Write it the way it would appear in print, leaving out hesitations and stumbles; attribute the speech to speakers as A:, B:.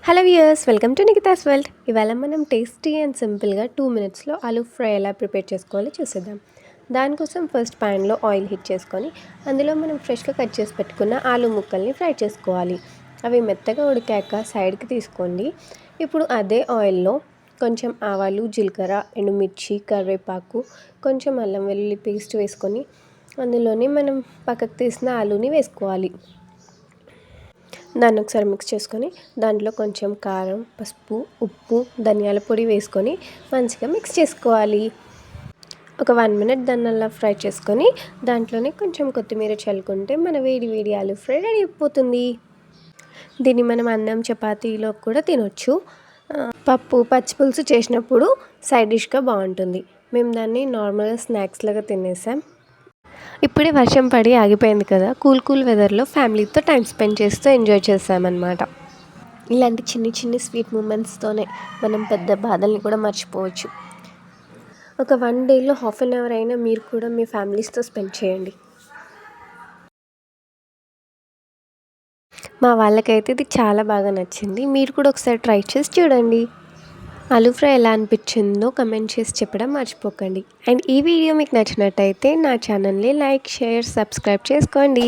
A: Hello viewers, welcome to Nikita's world. ఇవాళ మనం tasty and సింపుల్గా 2 మినిట్స్లో ఆలూ ఫ్రై ఎలా ప్రిపేర్ చేసుకోవాలో చూసేద్దాం. దానికోసం ఫస్ట్ ప్యాన్లో ఆయిల్ హీట్ చేసుకొని అందులో మనం ఫ్రెష్గా కట్ చేసి పెట్టుకున్న ఆలూ ముక్కల్ని ఫ్రై చేసుకోవాలి. అవి మెత్తగా ఉడికాక సైడ్కి తీసుకోండి. ఇప్పుడు అదే ఆయిల్లో కొంచెం ఆవాలు, జీలకర్ర, ఎండుమిర్చి, కరివేపాకు, కొంచెం అల్లం వెల్లుల్లి పేస్ట్ వేసుకొని అందులోనే మనం పక్కకు తీసిన ఆలూని వేసుకోవాలి. దాన్ని ఒకసారి మిక్స్ చేసుకొని దాంట్లో కొంచెం కారం, పసుపు, ఉప్పు, ధనియాల పొడి వేసుకొని మంచిగా మిక్స్ చేసుకోవాలి. ఒక 1 మినిట్ దాన్ని అలా ఫ్రై చేసుకొని దాంట్లోనే కొంచెం కొత్తిమీర చల్లుకుంటే మన వేడి వేడి ఆలూ ఫ్రై రెడీ అయిపోతుంది. దీన్ని మనం అన్నం, చపాతీలో కూడా తినొచ్చు. పప్పు, పచ్చిపులుసు చేసినప్పుడు సైడ్ డిష్గా బాగుంటుంది. మేము దాన్ని నార్మల్గా స్నాక్స్ లాగా తినేసాం. ఇప్పుడే వర్షం పడి ఆగిపోయింది కదా, కూల్ వెదర్లో ఫ్యామిలీతో టైం స్పెండ్ చేస్తూ ఎంజాయ్ చేసామన్నమాట. ఇలాంటి చిన్ని స్వీట్ మూమెంట్స్తోనే మనం పెద్ద బాధల్ని కూడా మర్చిపోవచ్చు. ఒక 1 డేలో హాఫ్ అన్ అవర్ అయినా మీరు కూడా మీ ఫ్యామిలీస్తో స్పెండ్ చేయండి. మా వాళ్ళకైతే ఇది చాలా బాగా నచ్చింది. మీరు కూడా ఒకసారి ట్రై చేసి చూడండి. ఆలూ ఫ్రై ఎలా అనిపించిందో కమెంట్ చేసి చెప్పడం మర్చిపోకండి. అండ్ ఈ వీడియో మీకు నచ్చినట్టయితే నా ఛానల్ని లైక్, షేర్, సబ్స్క్రైబ్ చేసుకోండి.